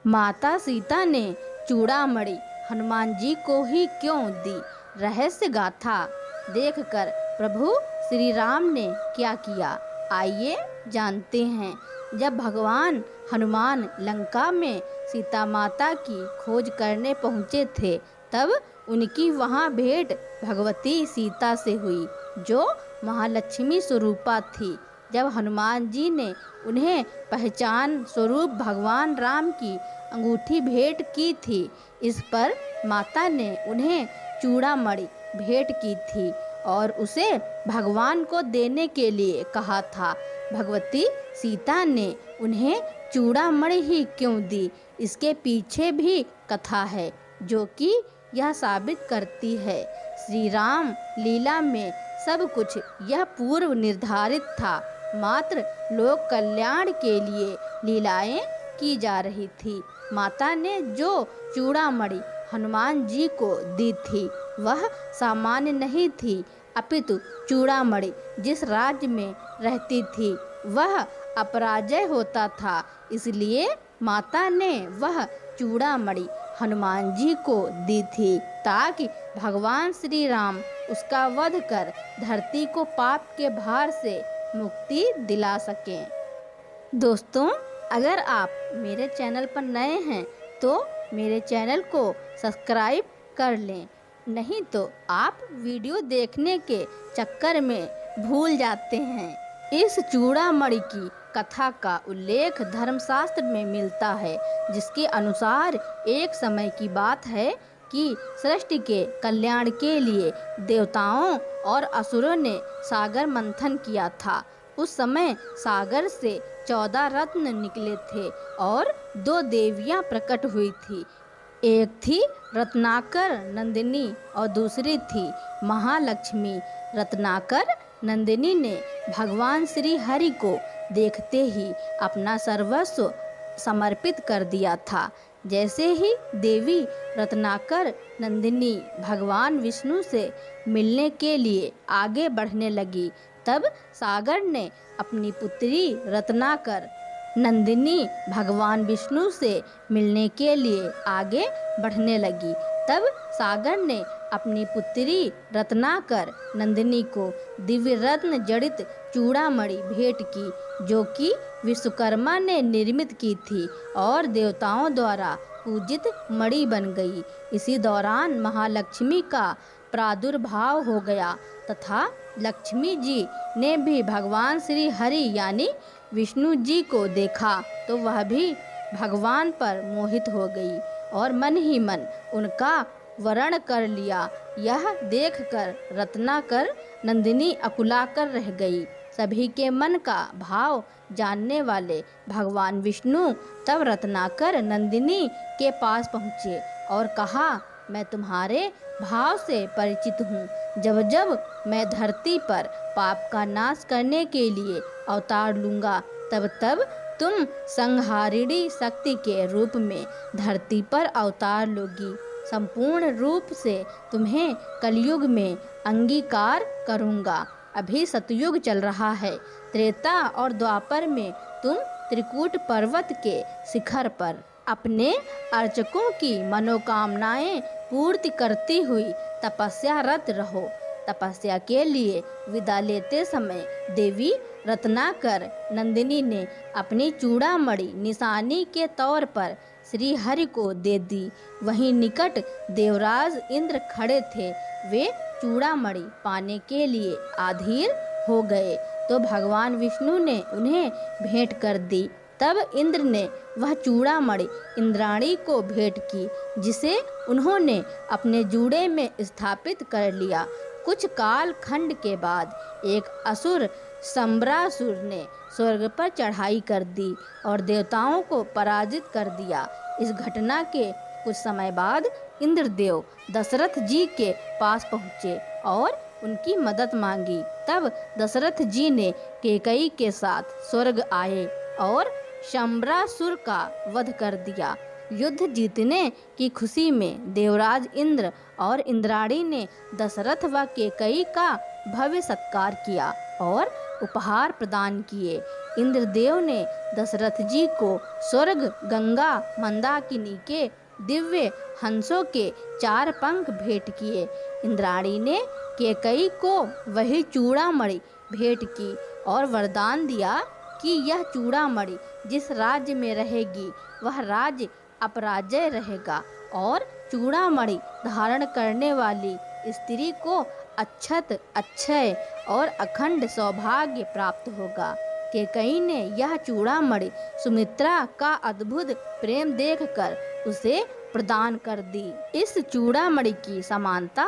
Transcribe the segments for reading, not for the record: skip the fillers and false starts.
माता सीता ने चूड़ामणि हनुमान जी को ही क्यों दी? रहस्य गाथा देखकर प्रभु श्री राम ने क्या किया, आइए जानते हैं। जब भगवान हनुमान लंका में सीता माता की खोज करने पहुँचे थे, तब उनकी वहाँ भेंट भगवती सीता से हुई, जो महालक्ष्मी स्वरूपा थी। जब हनुमान जी ने उन्हें पहचान स्वरूप भगवान राम की अंगूठी भेंट की थी, इस पर माता ने उन्हें चूड़ामणि भेंट की थी और उसे भगवान को देने के लिए कहा था। भगवती सीता ने उन्हें चूड़ामणि ही क्यों दी, इसके पीछे भी कथा है, जो कि यह साबित करती है श्री राम लीला में सब कुछ यह पूर्व निर्धारित था। मात्र लोक कल्याण के लिए लीलाएं की जा रही थी। माता ने जो चूड़ामणि हनुमान जी को दी थी, वह सामान्य नहीं थी, अपितु चूड़ामणि जिस राज्य में रहती थी वह अपराजय होता था। इसलिए माता ने वह चूड़ामणि हनुमान जी को दी थी, ताकि भगवान श्री राम उसका वध कर धरती को पाप के भार से मुक्ति दिला सकें। दोस्तों, अगर आप मेरे चैनल पर नए हैं तो मेरे चैनल को सब्सक्राइब कर लें, नहीं तो आप वीडियो देखने के चक्कर में भूल जाते हैं। इस चूड़ामणि की कथा का उल्लेख धर्मशास्त्र में मिलता है, जिसके अनुसार एक समय की बात है कि सृष्टि के कल्याण के लिए देवताओं और असुरों ने सागर मंथन किया था। उस समय सागर से 14 रत्न निकले थे और 2 देवियां प्रकट हुई थी। एक थी रत्नाकर नंदिनी और दूसरी थी महालक्ष्मी। रत्नाकर नंदिनी ने भगवान श्री हरि को देखते ही अपना सर्वस्व समर्पित कर दिया था। जैसे ही देवी रत्नाकर नंदिनी भगवान विष्णु से मिलने के लिए आगे बढ़ने लगी, तब सागर ने अपनी पुत्री रत्नाकर नंदिनी भगवान विष्णु से मिलने के लिए आगे बढ़ने लगी। तब सागर ने अपनी पुत्री रत्नाकर नंदिनी को दिव्य रत्न जड़ित चूड़ामणि भेंट की, जो कि विश्वकर्मा ने निर्मित की थी और देवताओं द्वारा पूजित मणि बन गई। इसी दौरान महालक्ष्मी का प्रादुर्भाव हो गया तथा लक्ष्मी जी ने भी भगवान श्री हरि यानी विष्णु जी को देखा, तो वह भी भगवान पर मोहित हो गई और मन ही मन उनका वरण कर लिया। यह देखकर रत्नाकर नंदिनी अकुलाकर रह गई। सभी के मन का भाव जानने वाले भगवान विष्णु तब रत्नाकर नंदिनी के पास पहुँचे और कहा, मैं तुम्हारे भाव से परिचित हूँ। जब जब मैं धरती पर पाप का नाश करने के लिए अवतार लूँगा, तब तब तुम संहारिणी शक्ति के रूप में धरती पर अवतार लोगी। संपूर्ण रूप से तुम्हें कलयुग में अंगीकार करूँगा। अभी सतयुग चल रहा है। त्रेता और द्वापर में तुम त्रिकूट पर्वत के शिखर पर अपने अर्चकों की मनोकामनाएं पूर्ति करती हुई तपस्यारत रहो। तपस्या के लिए विदा लेते समय देवी रत्नाकर नंदिनी ने अपनी चूड़ामणि निशानी के तौर पर श्री हरि को दे दी। वहीं निकट देवराज इंद्र खड़े थे। वे चूड़ामणि पाने के लिए आधीर हो गए, तो भगवान विष्णु ने उन्हें भेंट कर दी। तब इंद्र ने वह चूड़ामणि इंद्राणी को भेंट की, जिसे उन्होंने अपने जूड़े में स्थापित कर लिया। कुछ काल खंड के बाद एक असुर शंबरासुर ने स्वर्ग पर चढ़ाई कर दी और देवताओं को पराजित कर दिया। इस घटना के कुछ समय बाद इंद्रदेव दशरथ जी के पास पहुँचे और उनकी मदद मांगी। तब दशरथ जी ने कैकेयी के साथ स्वर्ग आए और शंबरासुर का वध कर दिया। युद्ध जीतने की खुशी में देवराज इंद्र और इंद्राणी ने दशरथ व कैकेयी का भव्य सत्कार किया और उपहार प्रदान किए। इंद्रदेव ने दशरथ जी को स्वर्ग, गंगा, मंदाकिनी के दिव्य हंसों के 4 पंख भेंट किए। इंद्राणी ने कैकेयी को वही चूड़ामणि भेंट की और वरदान दिया कि यह चूड़ामणि जिस राज्य में रहेगी वह राज्य अपराजय रहेगा और चूड़ामणि धारण करने वाली स्त्री को अक्षत, अक्षय और अखंड सौभाग्य प्राप्त होगा। कैकेयी ने यह चूड़ामणि सुमित्रा का अद्भुत प्रेम देखकर उसे प्रदान कर दी। इस चूड़ामणि की समानता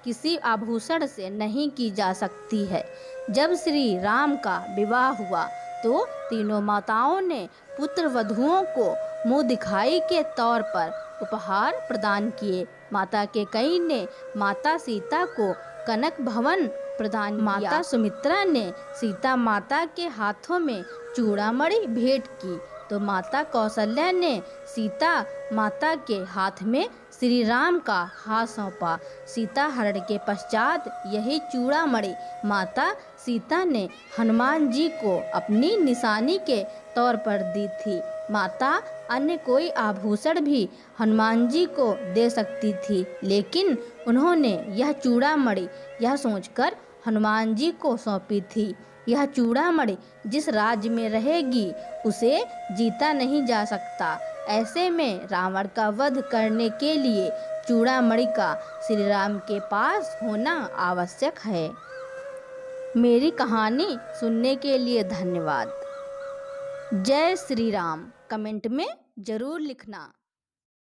किसी आभूषण से नहीं की जा सकती है। जब श्री राम का विवाह हुआ तो तीनों माताओं ने पुत्र वधुओं को मुँह दिखाई के तौर पर उपहार प्रदान किए। माता कैकेयी ने माता सीता को कनक भवन प्रदान किया। माता सुमित्रा ने सीता माता के हाथों में चूड़ामणि भेंट की तो माता कौशल्या ने सीता माता के हाथ में श्री राम का हाथ सौंपा। सीता हरण के पश्चात यही चूड़ामणि माता सीता ने हनुमान जी को अपनी निशानी के तौर पर दी थी। माता अन्य कोई आभूषण भी हनुमान जी को दे सकती थी, लेकिन उन्होंने यह चूड़ामणि यह सोचकर हनुमान जी को सौंपी थी। यह चूड़ामणि जिस राज्य में रहेगी उसे जीता नहीं जा सकता। ऐसे में रावण का वध करने के लिए चूड़ामणि का श्री राम के पास होना आवश्यक है। मेरी कहानी सुनने के लिए धन्यवाद। जय श्री राम कमेंट में जरूर लिखना।